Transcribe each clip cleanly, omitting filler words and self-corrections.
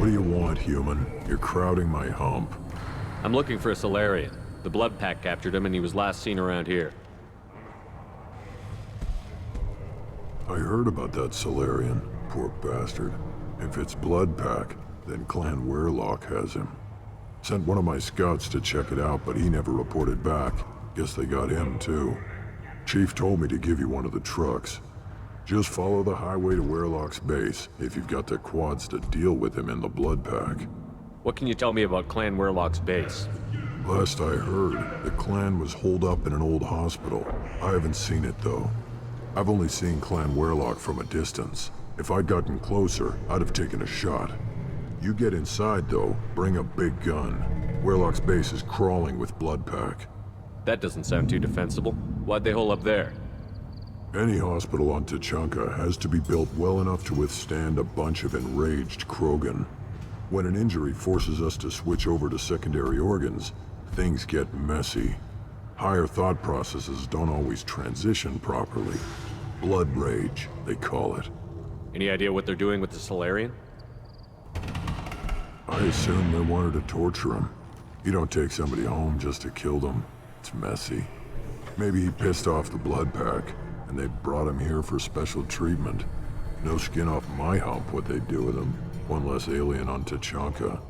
What do you want, human? You're crowding my hump. I'm looking for a Solarian. The Blood Pack captured him and he was last seen around here. I heard about that Solarian. Poor bastard. If it's Blood Pack, then Clan Werelock has him. Sent one of my scouts to check it out, but he never reported back. Guess they got him too. Chief told me to give you one of the trucks. Just follow the highway to Werelock's base, if you've got the quads to deal with him in the Blood Pack. What can you tell me about Clan Werelock's base? Last I heard, the clan was holed up in an old hospital. I haven't seen it though. I've only seen Clan Werelock from a distance. If I'd gotten closer, I'd have taken a shot. You get inside though, bring a big gun. Werelock's base is crawling with Blood Pack. That doesn't sound too defensible. Why'd they hole up there? Any hospital on Tuchanka has to be built well enough to withstand a bunch of enraged Krogan. When an injury forces us to switch over to secondary organs, things get messy. Higher thought processes don't always transition properly. Blood rage, they call it. Any idea what they're doing with the Solarian? I assume they wanted to torture him. You don't take somebody home just to kill them. It's messy. Maybe he pissed off the Blood Pack, and they brought him here for special treatment. No skin off my hump what they do with him. One less alien on Tuchanka.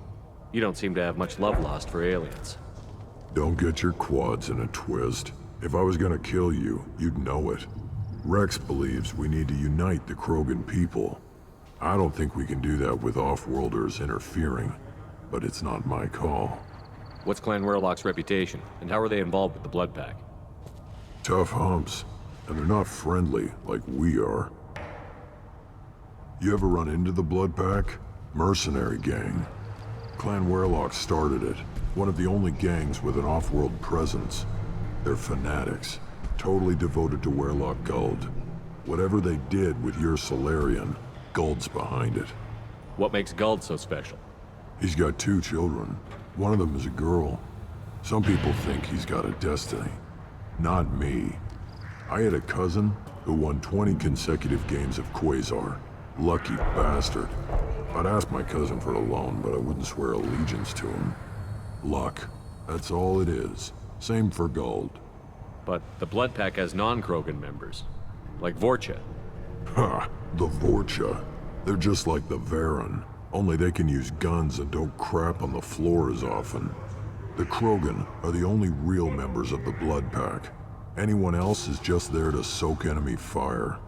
You don't seem to have much love lost for aliens. Don't get your quads in a twist. If I was gonna kill you, you'd know it. Rex believes we need to unite the Krogan people. I don't think we can do that with off-worlders interfering, but it's not my call. What's Clan Werelock's reputation, and how are they involved with the Blood Pack? Tough humps, and they're not friendly like we are. You ever run into the Blood Pack? Mercenary gang. Clan Werelock started it. One of the only gangs with an off-world presence. They're fanatics, totally devoted to Werelock Guld. Whatever they did with your Solarian, Guld's behind it. What makes Guld so special? He's got 2 children. One of them is a girl. Some people think he's got a destiny. Not me. I had a cousin who won 20 consecutive games of Quasar. Lucky bastard. I'd ask my cousin for a loan, but I wouldn't swear allegiance to him. Luck. That's all it is. Same for Guld. But the Blood Pack has non-Krogan members, like Vorcha. Ha! The Vorcha. They're just like the Varen, only they can use guns and don't crap on the floor as often. The Krogan are the only real members of the Blood Pack. Anyone else is just there to soak enemy fire.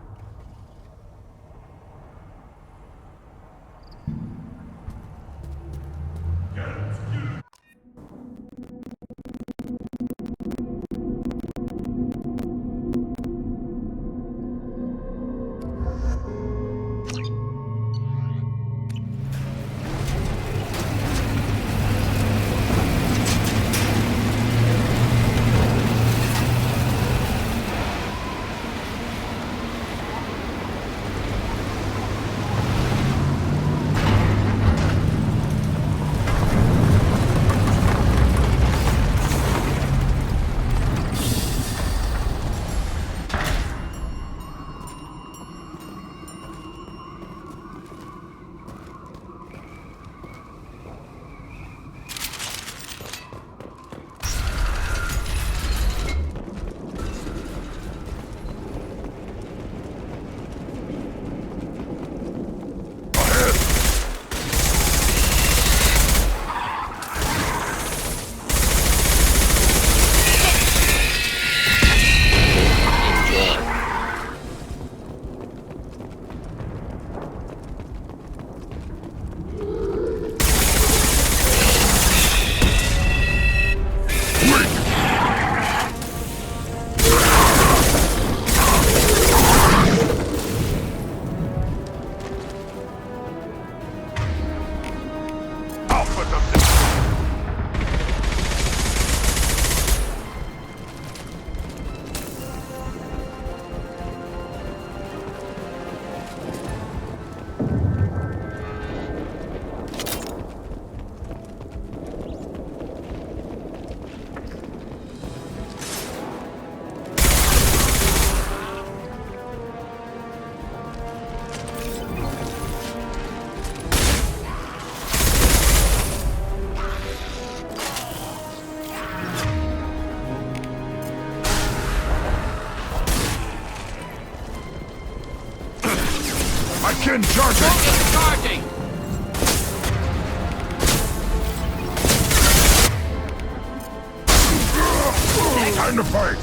I can charge it! It's charging! Time to fight!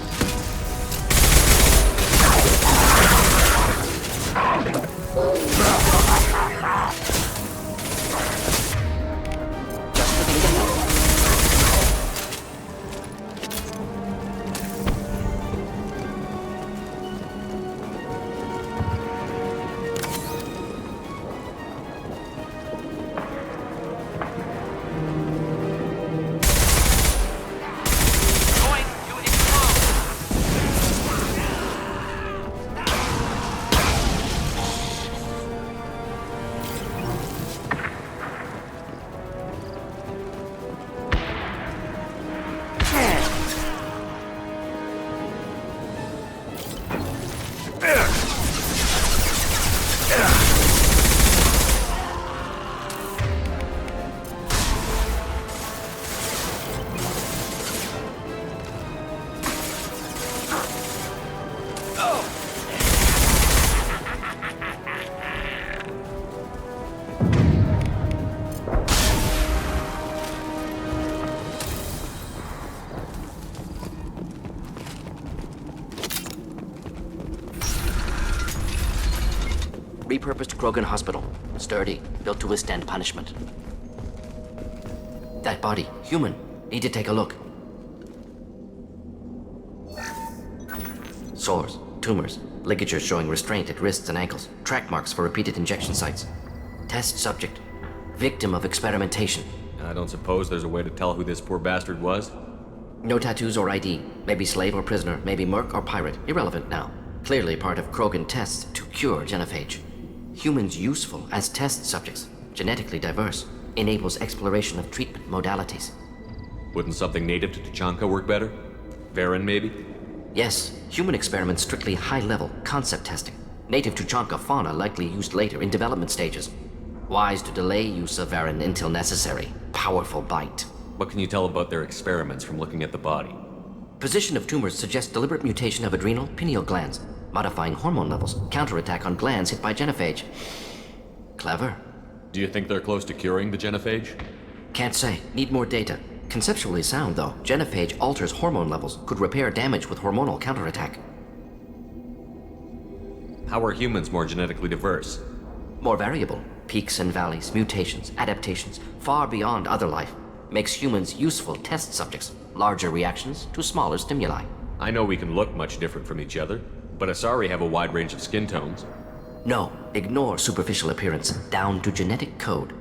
Repurposed Krogan hospital. Sturdy, built to withstand punishment. That body, human. Need to take a look. Sores, tumors, ligatures showing restraint at wrists and ankles, track marks for repeated injection sites. Test subject. Victim of experimentation. I don't suppose there's a way to tell who this poor bastard was? No tattoos or ID. Maybe slave or prisoner, maybe merc or pirate. Irrelevant now. Clearly part of Krogan tests to cure F.I.H. Humans useful as test subjects. Genetically diverse. Enables exploration of treatment modalities. Wouldn't something native to Tuchanka work better? Varen, maybe? Yes, human experiments strictly high-level concept testing. Native Tuchanka fauna likely used later in development stages. Wise to delay use of Varen until necessary. Powerful bite. What can you tell about their experiments from looking at the body? Position of tumors suggests deliberate mutation of adrenal, pineal glands, modifying hormone levels, counterattack on glands hit by F.I.H. Clever. Do you think they're close to curing the F.I.H? Can't say. Need more data. Conceptually sound, though. F.I.H alters hormone levels, could repair damage with hormonal counterattack. How are humans more genetically diverse? More variable. Peaks and valleys, mutations, adaptations, far beyond other life. Makes humans useful test subjects. Larger reactions to smaller stimuli. I know we can look much different from each other, but Asari have a wide range of skin tones. No, ignore superficial appearance, down to genetic code.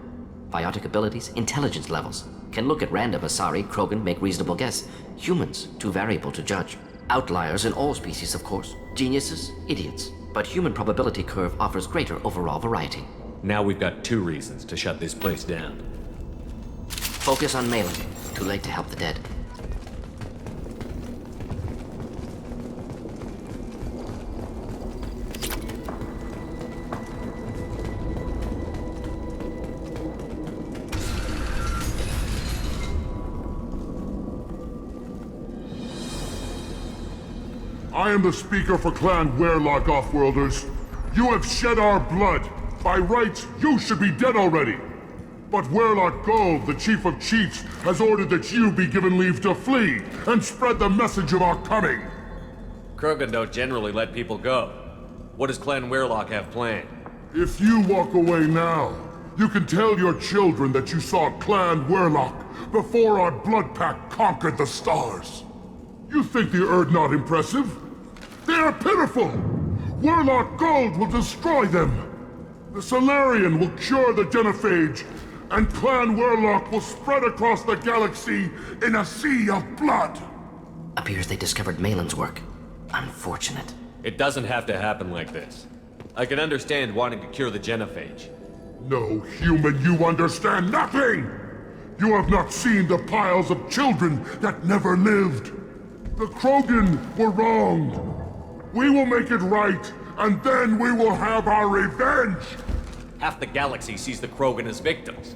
Biotic abilities, intelligence levels. Can look at random Asari, Krogan, make reasonable guess. Humans, too variable to judge. Outliers in all species, of course. Geniuses, idiots. But human probability curve offers greater overall variety. Now we've got 2 reasons to shut this place down. Focus on Malin. Too late to help the dead. I am the speaker for Clan Werlock, Offworlders. You have shed our blood. By rights, you should be dead already. But Werlock Gold, the Chief of Chiefs, has ordered that you be given leave to flee and spread the message of our coming. Krogan don't generally let people go. What does Clan Werlock have planned? If you walk away now, you can tell your children that you saw Clan Werlock before our blood pack conquered the stars. You think the Erd not impressive? They are pitiful! Werlock Gold will destroy them! The Solarian will cure the F.I.H, and Clan Werlock will spread across the galaxy in a sea of blood! Appears they discovered Malin's work. Unfortunate. It doesn't have to happen like this. I can understand wanting to cure the F.I.H. No, human, you understand nothing! You have not seen the piles of children that never lived. The Krogan were wronged. We will make it right, and then we will have our revenge! Half the galaxy sees the Krogan as victims.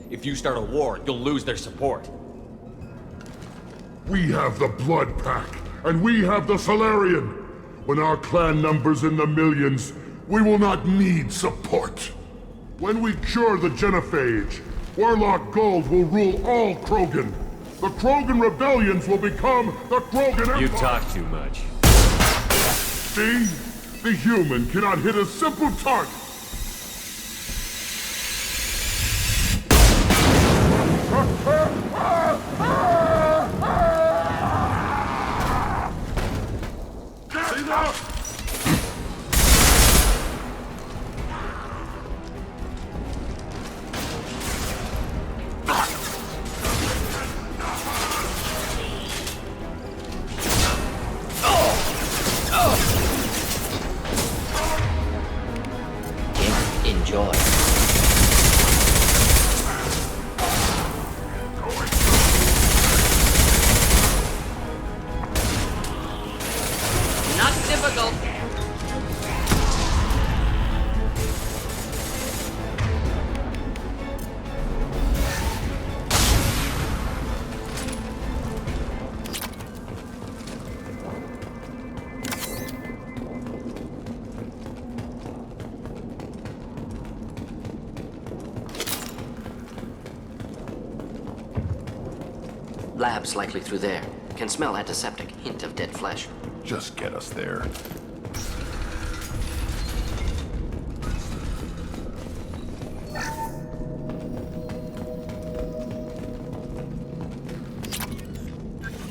If you start a war, you'll lose their support. We have the Blood Pack, and we have the Solarian. When our clan numbers in the millions, We will not need support. When we cure the Genophage, Warlock Gold will rule all Krogan. The Krogan rebellions will become the Krogan Empire. You talk too much. See? The human cannot hit a simple target. See that? Enjoy. Not difficult. Labs likely through there. Can smell antiseptic, hint of dead flesh. Just get us there.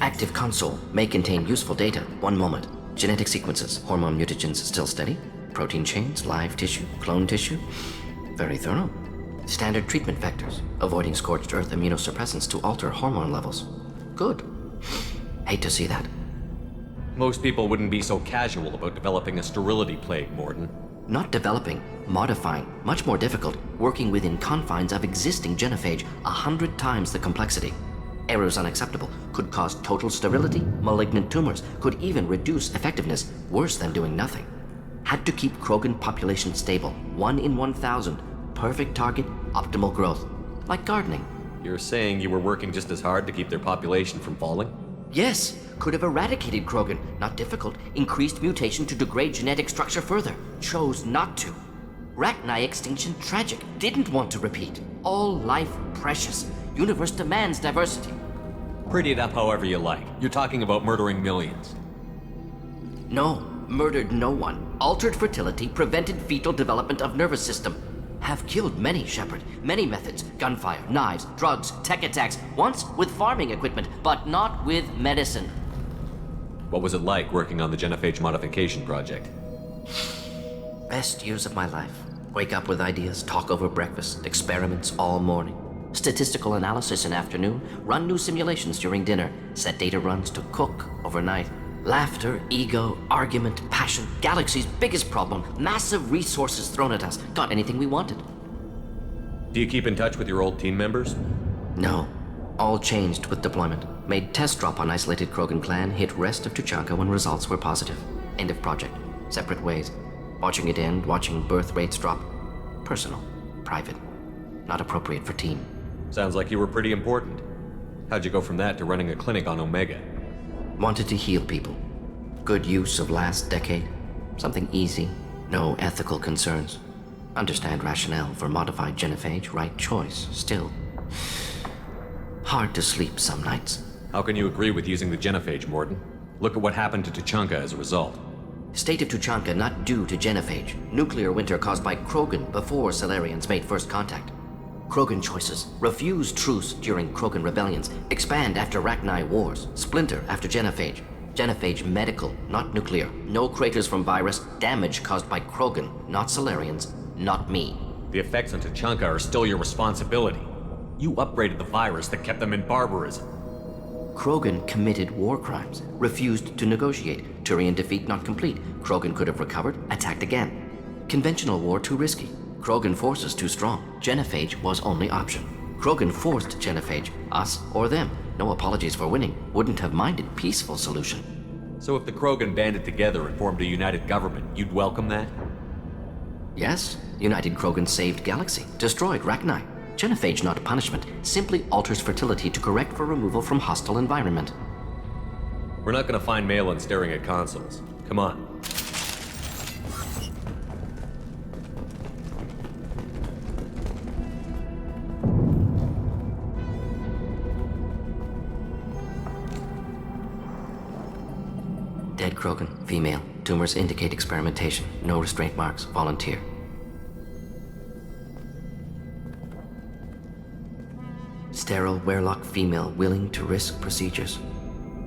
Active console may contain useful data. One moment. Genetic sequences, hormone mutagens still steady. Protein chains, live tissue, clone tissue. Very thorough. Standard treatment vectors, avoiding scorched earth immunosuppressants to alter hormone levels. Good. Hate to see that. Most people wouldn't be so casual about developing a sterility plague, Mordin. Not developing, modifying, much more difficult, working within confines of existing genophage, 100 times the complexity. Errors unacceptable, could cause total sterility, malignant tumors, could even reduce effectiveness, worse than doing nothing. Had to keep Krogan population stable, 1 in 1,000, perfect target, optimal growth. Like gardening. You're saying you were working just as hard to keep their population from falling? Yes, could have eradicated Krogan, not difficult, increased mutation to degrade genetic structure further, chose not to. Rachni extinction tragic, didn't want to repeat. All life precious, universe demands diversity. Pretty it up however you like. You're talking about murdering millions. No, murdered no one. Altered fertility, prevented fetal development of nervous system. Have killed many, Shepard. Many methods. Gunfire, knives, drugs, tech attacks. Once with farming equipment, but not with medicine. What was it like working on the Genophage modification project? Best years of my life. Wake up with ideas, talk over breakfast, experiments all morning. Statistical analysis in afternoon, run new simulations during dinner, set data runs to cook overnight. Laughter, ego, argument, passion, galaxy's biggest problem, massive resources thrown at us. Got anything we wanted. Do you keep in touch with your old team members? No. All changed with deployment. Made test drop on isolated Krogan clan, hit rest of Tuchanka when results were positive. End of project. Separate ways. Watching it end, watching birth rates drop. Personal. Private. Not appropriate for team. Sounds like you were pretty important. How'd you go from that to running a clinic on Omega? Wanted to heal people. Good use of last decade. Something easy. No ethical concerns. Understand rationale for modified genophage. Right choice. Still. Hard to sleep some nights. How can you agree with using the genophage, Mordin? Look at what happened to Tuchanka as a result. State of Tuchanka not due to genophage. Nuclear winter caused by Krogan before Salarians made first contact. Krogan choices. Refuse truce during Krogan rebellions. Expand after Rachni wars. Splinter after genophage. Genophage medical, not nuclear. No craters from virus. Damage caused by Krogan, not Salarians, not me. The effects on Tuchanka are still your responsibility. You upgraded the virus that kept them in barbarism. Krogan committed war crimes. Refused to negotiate. Turian defeat not complete. Krogan could have recovered, attacked again. Conventional war too risky. Krogan forces too strong. Genophage was only option. Krogan forced genophage, us or them. No apologies for winning. Wouldn't have minded peaceful solution. So if the Krogan banded together and formed a united government, you'd welcome that? Yes, United Krogan saved Galaxy, destroyed Rachni. Genophage not punishment, simply alters fertility to correct for removal from hostile environment. We're not gonna find Malin staring at consoles. Come on. Krogan, female. Tumors indicate experimentation. No restraint marks. Volunteer. Sterile Werelock female willing to risk procedures.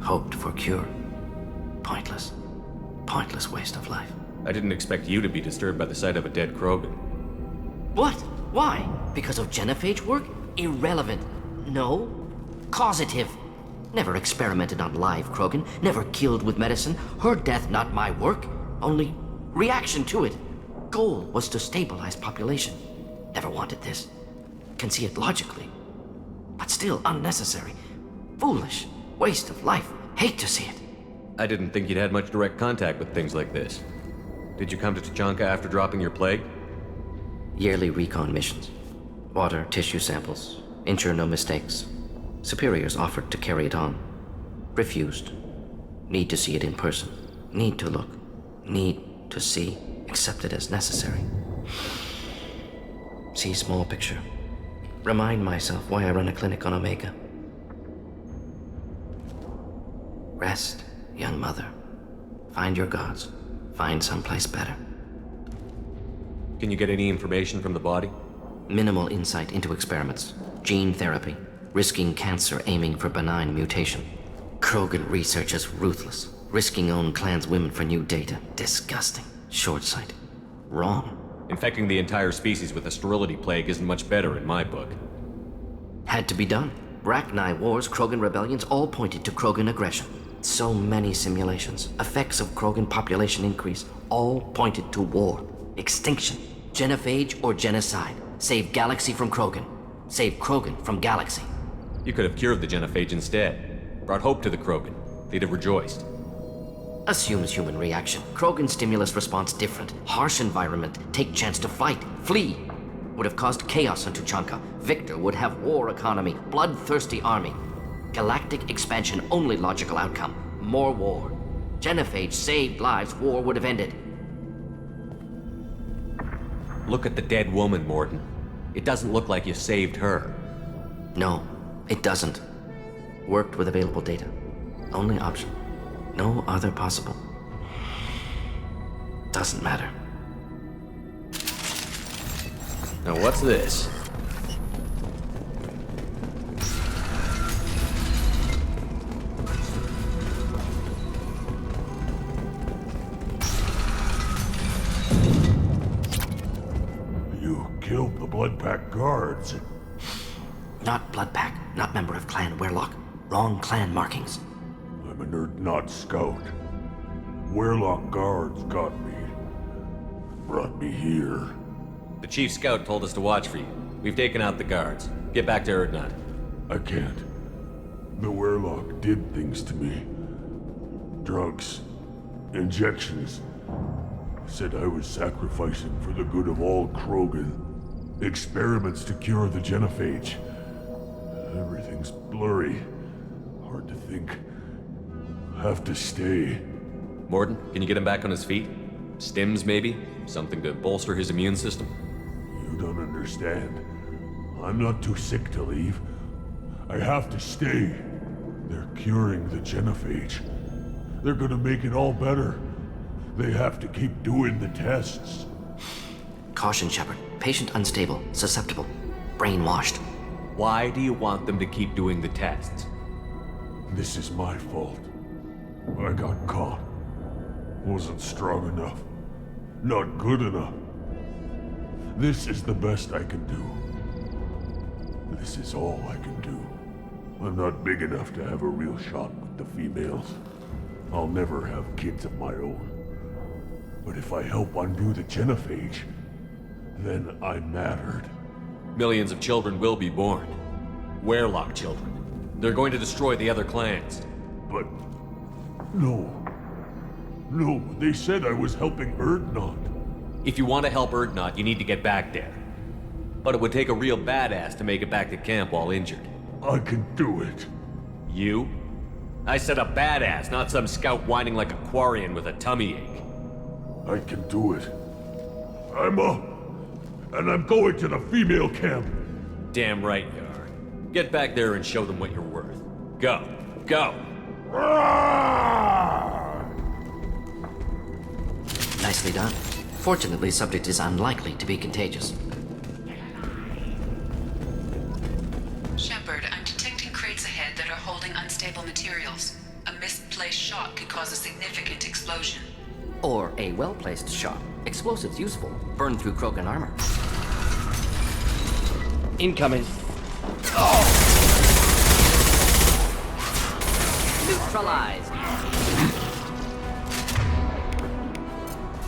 Hoped for cure. Pointless. Pointless waste of life. I didn't expect you to be disturbed by the sight of a dead Krogan. What? Why? Because of Genophage work? Irrelevant. No. Causative. Never experimented on live Krogan. Never killed with medicine. Her death not my work. Only reaction to it. Goal was to stabilize population. Never wanted this. Can see it logically. But still unnecessary. Foolish. Waste of life. Hate to see it. I didn't think you'd had much direct contact with things like this. Did you come to Tuchanka after dropping your plague? Yearly recon missions. Water, tissue samples. Ensure no mistakes. Superiors offered to carry it on. Refused. Need to see it in person. Need to look. Need to see. Accepted as necessary. See small picture. Remind myself why I run a clinic on Omega. Rest, young mother. Find your gods. Find someplace better. Can you get any information from the body? Minimal insight into experiments. Gene therapy. Risking cancer aiming for benign mutation. Krogan research is ruthless. Risking own clan's women for new data. Disgusting. Short-sighted. Wrong. Infecting the entire species with a sterility plague isn't much better in my book. Had to be done. Bracknai wars, Krogan rebellions, all pointed to Krogan aggression. So many simulations. Effects of Krogan population increase. All pointed to war. Extinction. Genophage or genocide. Save galaxy from Krogan. Save Krogan from galaxy. You could have cured the Genophage instead. Brought hope to the Krogan. They'd have rejoiced. Assumes human reaction. Krogan stimulus response different. Harsh environment. Take chance to fight. Flee. Would have caused chaos on Tuchanka. Victor would have war economy. Bloodthirsty army. Galactic expansion only logical outcome. More war. Genophage saved lives. War would have ended. Look at the dead woman, Mordin. It doesn't look like you saved her. No, it doesn't. Worked with available data. Only option. No other possible. Doesn't matter. Now what's this? You killed the Blood Pack guards. Not Blood Pack, not member of Clan Werelock. Wrong clan markings. I'm a nerd, not scout. Werelock guards got me. Brought me here. The chief scout told us to watch for you. We've taken out the guards. Get back to Erdnot. I can't. The Werelock did things to me. Drugs. Injections. Said I was sacrificing for the good of all Krogan. Experiments to cure the Genophage. Everything's blurry. Hard to think. Have to stay. Mordin, can you get him back on his feet? Stims, maybe? Something to bolster his immune system? You don't understand. I'm not too sick to leave. I have to stay. They're curing the Genophage. They're gonna make it all better. They have to keep doing the tests. Caution, Shepard. Patient unstable, susceptible, brainwashed. Why do you want them to keep doing the tests? This is my fault. I got caught. Wasn't strong enough. Not good enough. This is the best I can do. This is all I can do. I'm not big enough to have a real shot with the females. I'll never have kids of my own. But if I help undo the Genophage, then I mattered. Millions of children will be born. Werelock children. They're going to destroy the other clans. But... no. No, they said I was helping Erdnot. If you want to help Erdnot, you need to get back there. But it would take a real badass to make it back to camp while injured. I can do it. You? I said a badass, not some scout whining like a Quarian with a tummy ache. I can do it. I'm up. And I'm going to the female camp. Damn right you are. Get back there and show them what you're worth. Go. Go! Ah! Nicely done. Fortunately, subject is unlikely to be contagious. Shepard, I'm detecting crates ahead that are holding unstable materials. A misplaced shot could cause a significant explosion. Or a well-placed shot. Explosives useful. Burn through Krogan armor. Incoming. Neutralized.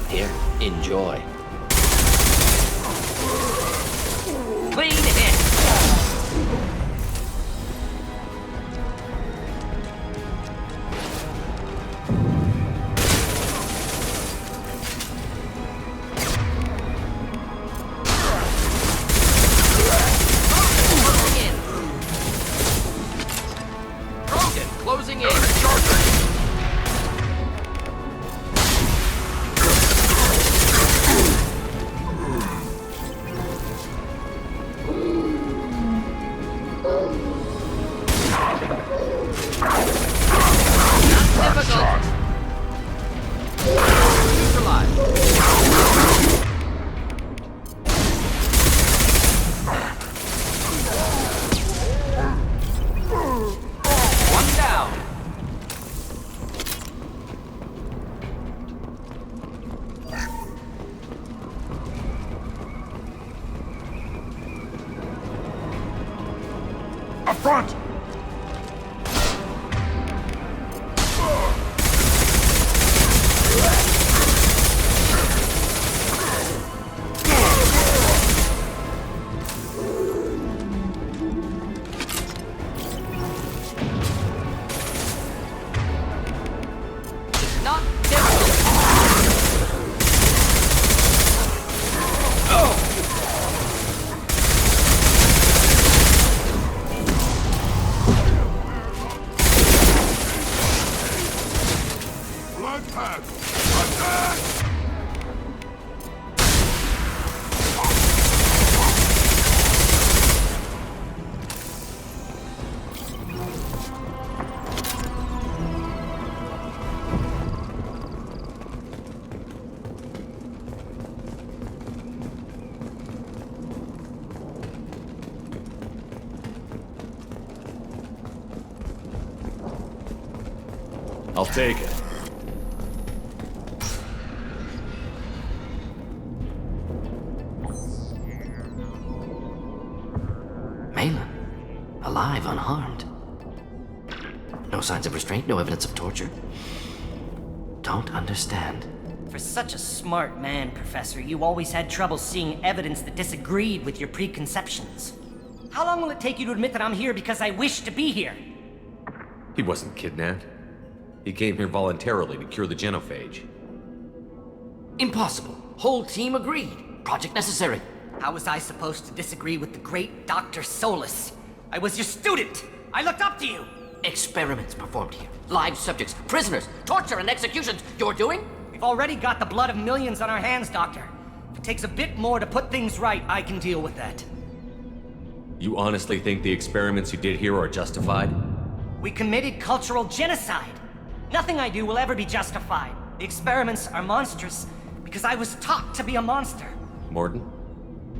Here, enjoy. Clean hit. Closing in. Up front! Not difficult. Blood pack! Attack! I'll take it. Malin, alive, unharmed. No signs of restraint, no evidence of torture. Don't understand. For such a smart man, Professor, you always had trouble seeing evidence that disagreed with your preconceptions. How long will it take you to admit that I'm here because I wish to be here? He wasn't kidnapped. He came here voluntarily to cure the genophage. Impossible. Whole team agreed. Project necessary. How was I supposed to disagree with the great Dr. Solus? I was your student! I looked up to you! Experiments performed here. Live subjects, prisoners, torture and executions. You're doing? We've already got the blood of millions on our hands, Doctor. If it takes a bit more to put things right, I can deal with that. You honestly think the experiments you did here are justified? We committed cultural genocide. Nothing I do will ever be justified. The experiments are monstrous because I was taught to be a monster. Mordin,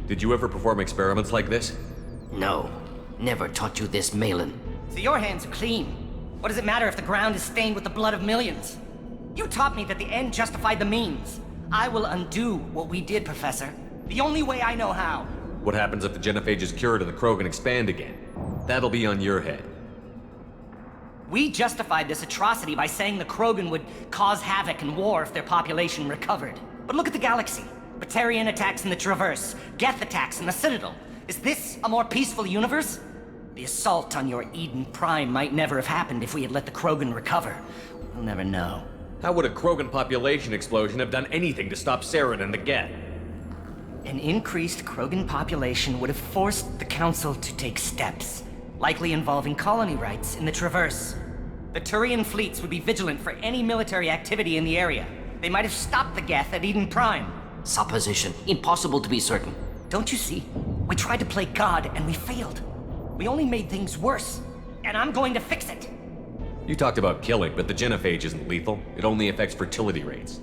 did you ever perform experiments like this? No. Never taught you this, Malin. So your hands are clean. What does it matter if the ground is stained with the blood of millions? You taught me that the end justified the means. I will undo what we did, Professor. The only way I know how. What happens if the genophage is cured and the Krogan expand again? That'll be on your head. We justified this atrocity by saying the Krogan would cause havoc and war if their population recovered. But look at the galaxy. Batarian attacks in the Traverse, Geth attacks in the Citadel. Is this a more peaceful universe? The assault on your Eden Prime might never have happened if we had let the Krogan recover. We'll never know. How would a Krogan population explosion have done anything to stop Saren and the Geth? An increased Krogan population would have forced the Council to take steps, likely involving colony rights in the Traverse. The Turian fleets would be vigilant for any military activity in the area. They might have stopped the Geth at Eden Prime. Supposition. Impossible to be certain. Don't you see? We tried to play God and we failed. We only made things worse, and I'm going to fix it. You talked about killing, but the genophage isn't lethal. It only affects fertility rates.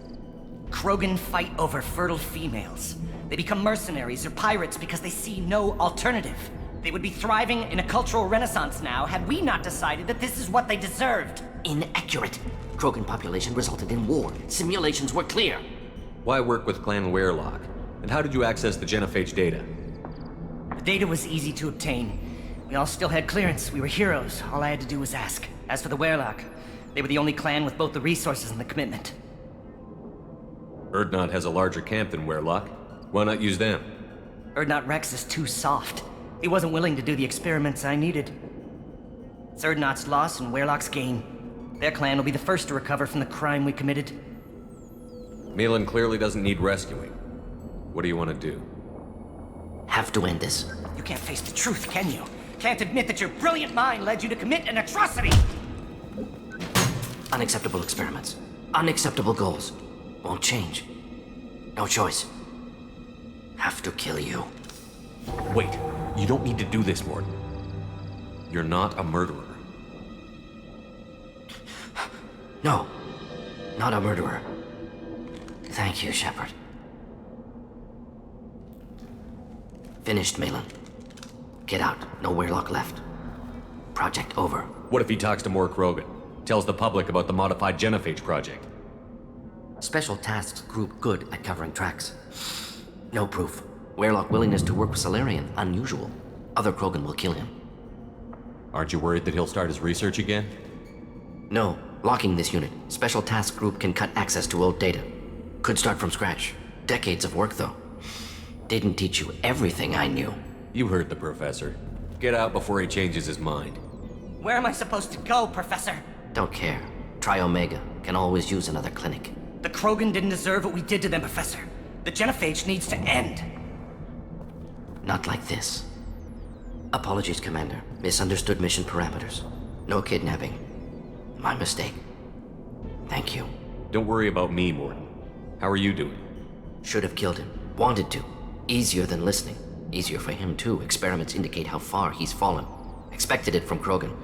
Krogan fight over fertile females. They become mercenaries or pirates because they see no alternative. They would be thriving in a cultural renaissance now had we not decided that this is what they deserved. Inaccurate. Krogan population resulted in war. Simulations were clear. Why work with Clan Werelock? And how did you access the Genophage data? The data was easy to obtain. We all still had clearance. We were heroes. All I had to do was ask. As for the Werelock, they were the only clan with both the resources and the commitment. Urdnot has a larger camp than Werelock. Why not use them? Urdnot Rex is too soft. He wasn't willing to do the experiments I needed. It's Urdnot's loss and Werelock's gain. Their clan will be the first to recover from the crime we committed. Malin clearly doesn't need rescuing. What do you want to do? Have to end this. You can't face the truth, can you? Can't admit that your brilliant mind led you to commit an atrocity! Unacceptable experiments. Unacceptable goals. Won't change. No choice. Have to kill you. Wait, you don't need to do this, Mordin. You're not a murderer. No. Not a murderer. Thank you, Shepard. Finished, Malin. Get out. No Werelock left. Project over. What if he talks to more Krogan? Tells the public about the modified Genophage project? Special Tasks Group good at covering tracks. No proof. Werelock willingness to work with Salarian, unusual. Other Krogan will kill him. Aren't you worried that he'll start his research again? No. Locking this unit. Special Task Group can cut access to old data. Could start from scratch. Decades of work, though. Didn't teach you everything I knew. You heard the Professor. Get out before he changes his mind. Where am I supposed to go, Professor? Don't care. Try Omega. Can always use another clinic. The Krogan didn't deserve what we did to them, Professor. The Genophage needs to end. Not like this. Apologies, Commander. Misunderstood mission parameters. No kidnapping. My mistake. Thank you. Don't worry about me, Mordin. How are you doing? Should have killed him. Wanted to. Easier than listening. Easier for him, too. Experiments indicate how far he's fallen. Expected it from Krogan.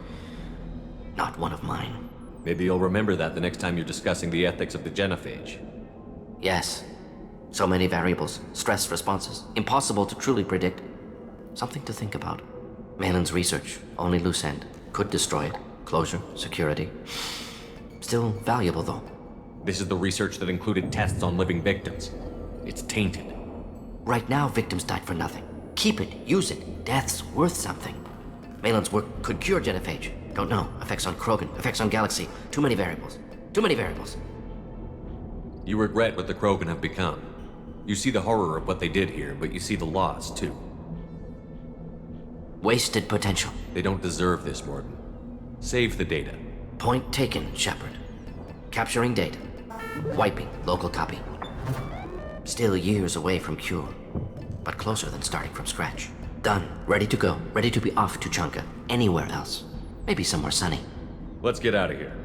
Not one of mine. Maybe you'll remember that the next time you're discussing the ethics of the Genophage. Yes. So many variables. Stress responses. Impossible to truly predict. Something to think about. Malin's research. Only loose end. Could destroy it. Closure. Security. Still valuable, though. This is the research that included tests on living victims. It's tainted. Right now, victims died for nothing. Keep it. Use it. Death's worth something. Malin's work could cure Genophage. Don't know. Effects on Krogan. Effects on Galaxy. Too many variables. Too many variables. You regret what the Krogan have become. You see the horror of what they did here, but you see the loss, too. Wasted potential. They don't deserve this, Mordin. Save the data. Point taken, Shepard. Capturing data. Wiping local copy. Still years away from cure, but closer than starting from scratch. Done. Ready to go. Ready to be off to Chanka. Anywhere else. Maybe somewhere sunny. Let's get out of here.